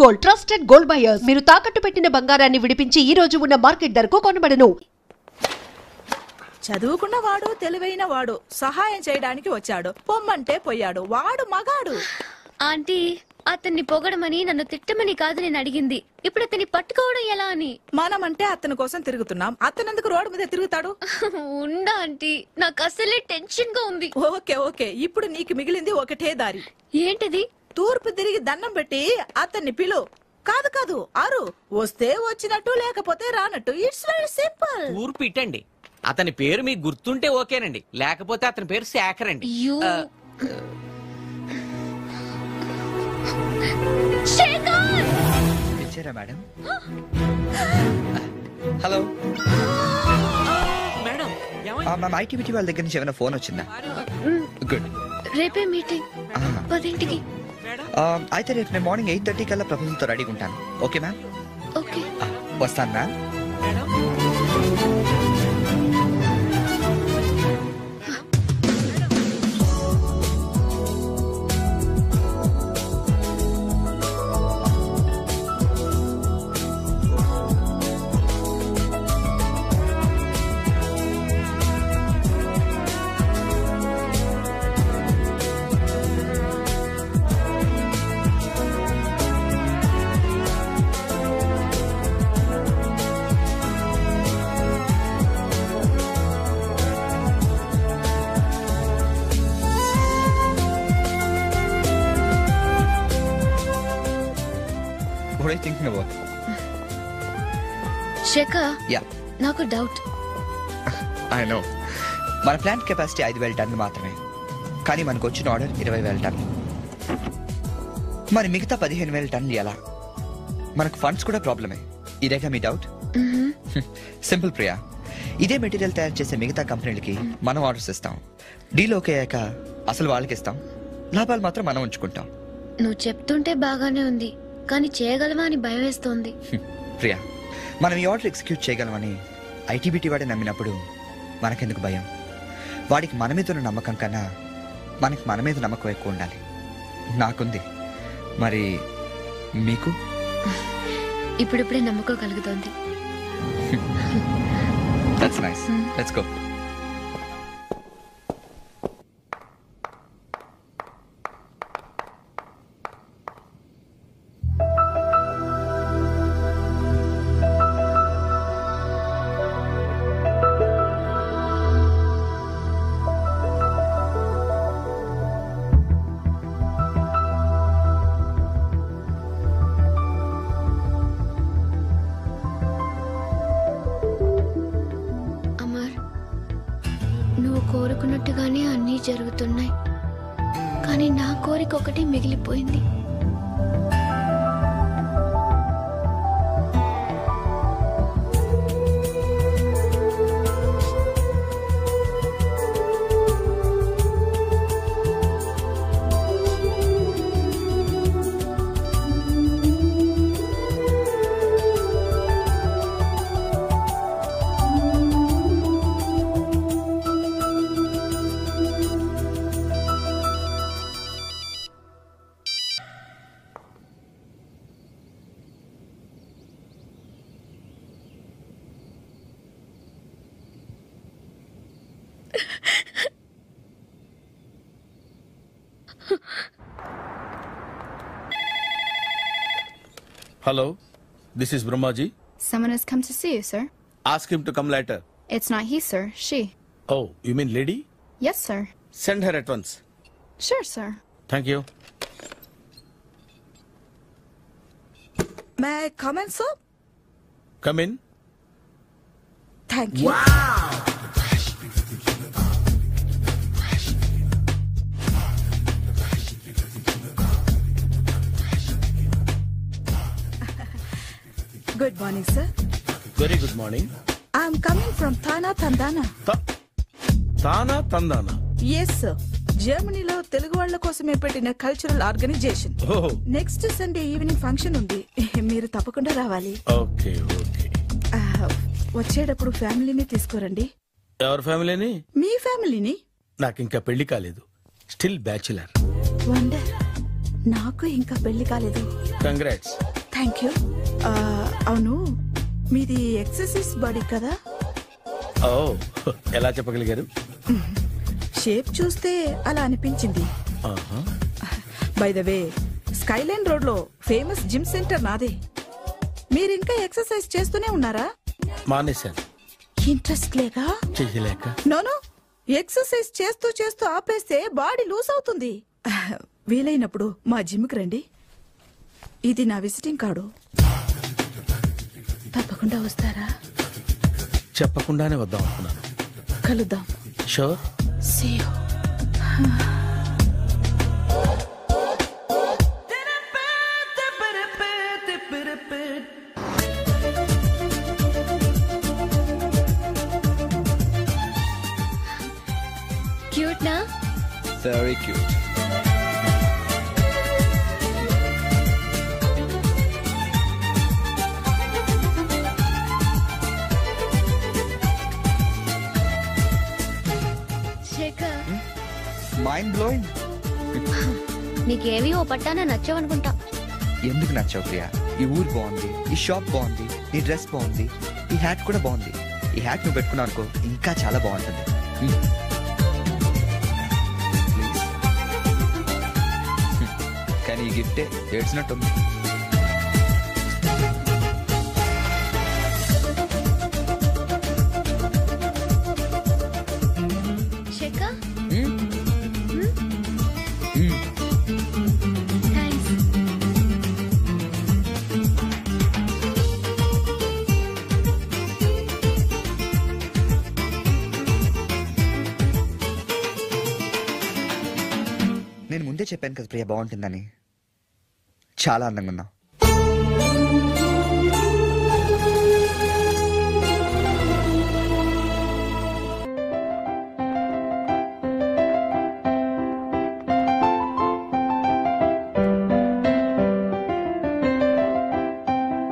Gold, trusted gold buyers. మీరు తాకట్టు పెట్టిన బంగారాన్ని విడిపించి ఈ రోజు ఉన్న మార్కెట్ ధరకు కొనబడను. చదువుకున్న వాడు, తెలివైన వాడు సహాయం చేయడానికి వచ్చాడు. పొమ్మంటే పోయాడు. వాడు మగాడు. ఆంటీ, అతన్ని పొగడమని నన్ను తిట్టమని కాదు నేను అడిగింది. ఇప్పుడు అతన్ని పట్టుకోవడం ఎలా అని. మనమంటే అతని కోసం తిరుగుతున్నాం. అతనెందుకు రోడ్డు మీద తిరుగుతాడు? ఉండా ఆంటీ, నాకు అసలే టెన్షన్ గా ఉంది. ఓకే ఓకే, ఇప్పుడు నీకు మిగిలింది ఒకటే దారి. ఏంటది? తూర్పు తిరిగి దండం పెట్టి అతన్ని పిలు. కాదు కాదు, అరు. వస్తే వచ్చినట్టు, లేకపోతే రానట్టు. It's very simple. తూర్పు ఇటండి. అతని పేరు మీకు గుర్తుంటే ఓకేనండి, లేకపోతే అతని పేరు శేఖర్ అండి. మేడం. హలో మేడం, మ్యామ్, ఐటీబీటీ వాళ్ళ దగ్గర నుంచి ఏమైనా ఫోన్ వచ్చిందా? గుడ్. రేపే మీటింగ్ 10ంటికి. అయితే రేపు నేను మార్నింగ్ 8:30 కల్లా ప్రపోజల్తో రెడీగా ఉంటాను. Okay ma'am? ఓకే, వస్తాను ma'am. What are you thinking about? Shekhar, Yeah, నాకు డౌట్. I know. మన ప్లాంట్ కెపాసిటీ 5,000 టన్నులు మాత్రమే, కానీ మనకు వచ్చిన ఆర్డర్ 20,000 టన్నులు. మరి మిగతా 15,000 టన్నులు ఎలా? మనకు ఫండ్స్ కూడా ప్రాబ్లమే. ఇదేగా మీ డౌట్? సింపుల్ ప్రియా, ఇదే మెటీరియల్ తయారు చేసే మిగతా కంపెనీలకి మనం ఆర్డర్స్ ఇస్తాం. డీల్ ఓకే అయ్యాక అసలు వాళ్ళకి ఇస్తాం, లాభాలు మాత్రం మనం ఉంచుకుంటాం. నువ్వు చెప్తుంటే బాగానే ఉంది, కానీ చేయగలవా అని భయం వేస్తోంది. ప్రియా, మనం ఈ ఆర్డర్ ఎగ్జిక్యూట్ చేయగలమని ఐటీబీటీ వాడే నమ్మినప్పుడు మనకెందుకు భయం? వాడికి మన మీద ఉన్న నమ్మకం కన్నా మనకి మన మీద నమ్మకం ఎక్కువ ఉండాలి. నాకుంది. మరి మీకు? ఇప్పుడిప్పుడే నమ్మకం కలుగుతోంది. That's nice. Let's go. నువ్వు కోరుకున్నట్టుగానే అన్నీ జరుగుతున్నాయి, కానీ నా కోరిక ఒకటి మిగిలిపోయింది. Hello, this is Brahmaji. Someone has come to see you, sir. Ask him to come later. It's not he, sir. She. Oh, you mean lady? Yes, sir. Send her at once. Sure, sir. Thank you. May I come in, sir? Come in. Thank you. Good morning, sir. Very good morning. I'm coming from Thana Tandana. Thana Tandana. Yes, sir. జర్మనీలో తెలుగు వాళ్ళ కోసమే పెట్టిన cultural organisation. Oh. Next Sunday evening function ఉంది, మీరు తప్పకుండా రావాలి. Okay, okay. వచ్చేటప్పుడు ఫ్యామిలీని తీసుకురండి. ఎవరి ఫ్యామిలీని? మీ ఫ్యామిలీని. నాకు ఇంకా పెళ్లి కాలేదు. Still bachelor. వండర్. నాకు ఇంకా పెళ్లి కాలేదు. కంగ్రాట్స్. Thank you. అవును, మీది ఎక్సర్సైజ్ బాడీ కదా? ఓ, ఎలా చెప్పగలిగారు? షేప్ చూస్తే అలా అనిపించింది. By the way, Skyline road లో ఫేమస్ జిమ్ సెంటర్ నాదే. మీరింకా ఎక్సర్సైజ్ చేస్తూనే ఉన్నారా? మానేశాను. ఇంట్రెస్ట్ లేక? చెయ్యలేక. నోను, ఎక్సర్సైజ్ చేస్తూ చేస్తూ ఆపేస్తే బాడీ లూజ్ అవుతుంది. వీలైనప్పుడు మా జిమ్కి రండి. ఇది నా విజిటింగ్ కార్డు. తప్పకుండా వస్తారా? చెప్పకుండానే వద్దాం అనుకున్నాను. కలుద్దాం. షూర్. See you. క్యూట్ నా? Very cute. Shekhar, mind blowing. నీకేవి ఓ పట్టాన నచ్చావనుకుంటా. ఎందుకు నచ్చావు ప్రియా? ఈ ఊరు బాగుంది, ఈ షాప్ బాగుంది, ఈ డ్రెస్ బాగుంది, ఈ హ్యాట్ కూడా బాగుంది. ఈ హ్యాట్ నువ్వు పెట్టుకున్నావు అనుకో, ఇంకా చాలా బాగుంటుంది. కానీ ఈ గిఫ్టే ఏడ్చినట్టుంది. శేఖర్, నేను ముందే చెప్పాను కదా ప్రియా బాగుంటుందని. చాలా అందంగా ఉన్నావు.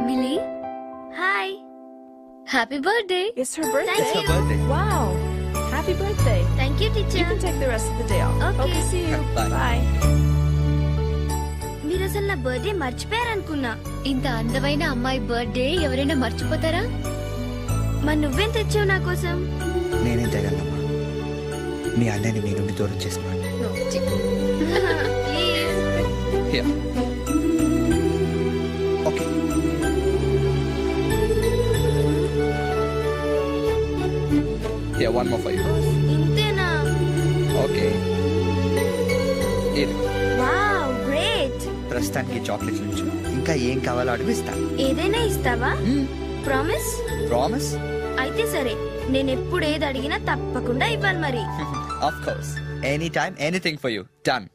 Mili, hi. Happy birthday. It's her birthday. Thank you. Birthday. Wow. Happy birthday. Thank you You teacher. can take the rest of the day off. Okay. See you. Bye. Bye. మీరు అసలు నా బర్త్డే మర్చిపోయారనుకున్నా. ఇంత అందమైన అమ్మాయి బర్త్డే ఎవరైనా మర్చిపోతారా? మరి నువ్వేం తెచ్చావు నా కోసం? నేనేం తేగలనమ్మా. మీ అన్నయ్యని మీ నుండి దూరం చేసుకున్నాను. Please. Okay. One more for you. ఇంతేనా? ఓకే. Wow, great. ప్రస్తుతానికి చాక్లెట్స్ నుంచి ఇంకా ఏం కావాలో అడుగు ఇస్తాను. ఏదైనా ఇస్తావా? ప్రామిస్? ప్రామిస్? అయితే సరే, నేను ఎప్పుడు ఏది అడిగినా తప్పకుండా ఇవ్వాలి మరి. Of course. Any time anything for you. Done.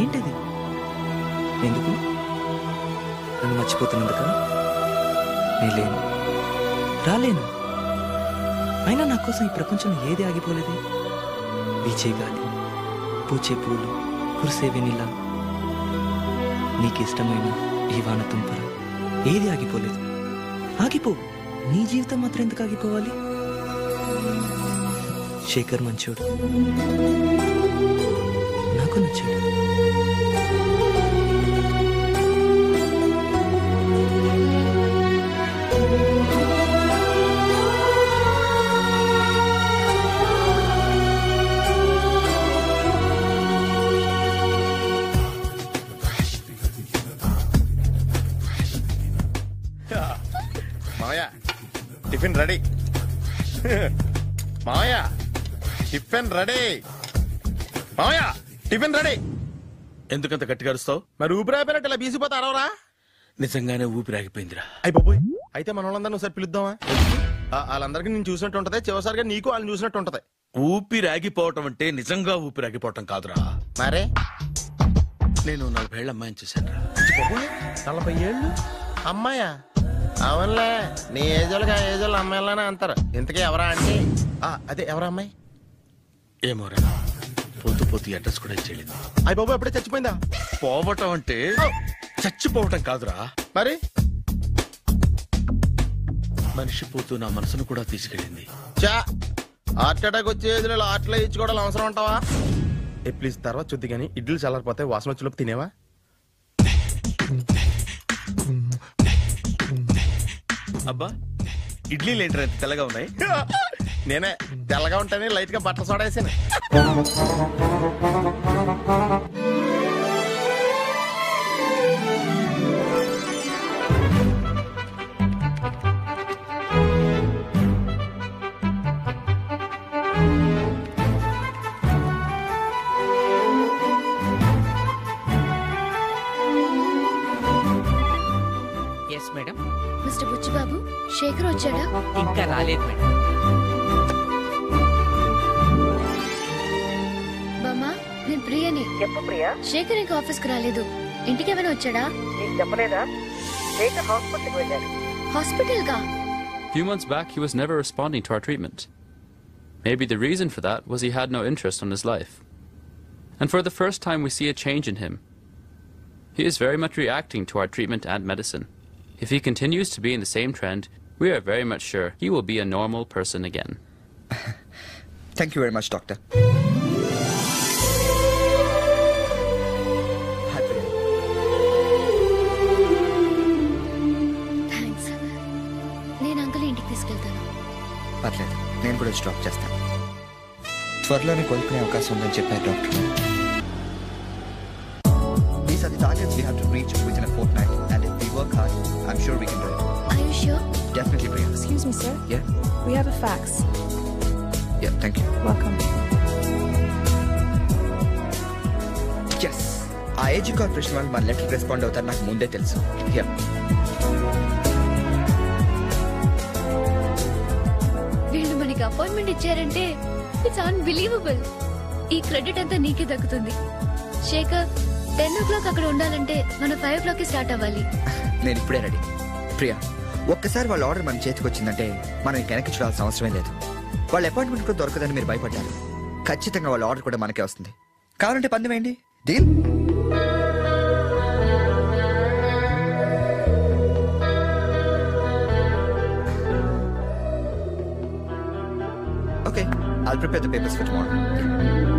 ఏంటిది? ఎందుకు? నన్ను మర్చిపోతున్నందుక? నేను లేను, రాలేను. అయినా నా కోసం ఈ ప్రపంచంలో ఏది ఆగిపోలేదు. వీచే గాలి, పూచే పూలు, కురిసే వెన్నెల, నీకు ఇష్టమైన ఈ వాన తుంపర, ఏది ఆగిపోలేదు. ఆగిపో. నీ జీవితం మాత్రం ఎందుకు ఆగిపోవాలి? శేఖర్ మంచోడు, నాకు నచ్చాడు. మావయ్య టిఫిన్ రెడీ. మావయ్య టిఫిన్ రెడీ. మావయ్య టిఫిన్ రెడీ. ఎందుకంత గట్టిగా అరుస్తావు? మరి ఊపిరాయిపోయినట్టు ఇలా బీసిపోతే అరవరా? నిజంగానే ఊపిరాగిపోయిందిరా. అయ్యి బాబోయ్, అయితే మన వాళ్ళందరినీ ఒకసారి పిలుద్దామా? వాళ్ళందరికీ నేను చూసినట్టు ఉంటది, చివరిసారిగా నీకు వాళ్ళని చూసినట్టు ఉంటది. ఊపిరాగిపోవటం అంటే నిజంగా ఊపిరాగిపోవటం కాదురా. మరే నేను 40 ఏళ్ళ అమ్మాయిని చూశాను రా. 40 ఏళ్ళు అమ్మాయా? అవునులే, నీ ఏజోళ్ళకి ఆ ఏజోళ్ళు అమ్మాయిలానే అంటారు. ఇంతకీ ఎవరా అంటే? అదే ఎవరా అమ్మాయి? ఏమోరా, పొద్దు పొద్దు అడ్రస్ కూడా ఇచ్చేయలేదు. అయ్యి బాబు ఎప్పుడే చచ్చిపోయిందా? పోవటం అంటే చచ్చిపోవటం కాదురా, మరి మనిషి పోతూ నా మనసును కూడా తీసుకెళ్ళింది. చా, హార్ట్ అటాక్ వచ్చే ఏజ్లో హార్ట్లో ఇచ్చుకోవడం అవసరం ఉంటావా? ప్లీజ్ తర్వాత చూద్ది కానీ ఇడ్లీ చల్లారిపోతే వాసన వచ్చేలోపు తినేవా? అబ్బా, ఇడ్లీలు ఏంటంటే ఎంత తెల్లగా ఉన్నాయి? నేనే తెల్లగా ఉంటానే లైట్ గా బట్టలు సోడా వేసాను. Yes madam. Mister Butchibabu, Shekhar వచ్చాడా? ఇంకా రాలేదు మేడం. బామ్మా, నేను ప్రియని. చెప్పు ప్రియా. శేఖర్ ఇంకా ఆఫీస్కి రాలేదు. ఇంటికి ఏమైనా వచ్చాడా? నీకు చెప్పలేదా? శేఖర్ హాస్పిటల్కి వెళ్ళాడు. హాస్పిటల్ గా? Few months back, he was never responding to our treatment. Maybe the reason for that was he had no interest in his life. And for the first time, we see a change in him. He is very much reacting to our treatment and medicine. If he continues to be in the same trend, we are very much sure he will be a normal person again. Thank you very much, doctor. Thanks. నేను uncle ఇంటికి తీసుకెళ్తాను. పర్లేదు, నేను కూడా stop చేస్తాను. త్వరలోనే కోలుకునే అవకాశం ఉందని చెప్పారు doctor. These are the targets we have to reach within a fortnight, and if we work hard, I'm sure we can do it. Are you sure? Definitely, Priya. Excuse me, sir. Yeah? We have a fax. Yeah, thank you. Welcome. Yes. ఆ AG corporation వాళ్ళు మన letter respond అవుతారు నాకు ముందే తెలుసు. Yeah. వీళ్ళు మనకి appointment ఇచ్చారంటే ఇట్స్ అన్బిలీవబుల్. ఈ క్రెడిట్ అంతా నీకే దక్కుతుంది. శేఖర్, 10 o'clock అక్కడ ఉండాలంటే మనం 5 o'clock స్టార్ట్ అవ్వాలి. నేను ఇప్పుడే రెడీ. ప్రియా, ఒక్కసారి వాళ్ళ ఆర్డర్ మన చేతికి వచ్చిందంటే మనం ఇంక వెనక్కి చూడాల్సిన అవసరమే లేదు. వాళ్ళ అపాయింట్మెంట్ కూడా దొరకదని మీరు భయపడ్డారు. ఖచ్చితంగా వాళ్ళ ఆర్డర్ కూడా మనకే వస్తుంది. కావాలంటే పందెం వేయండి. Deal? Okay, I'll prepare the papers for tomorrow. Yeah.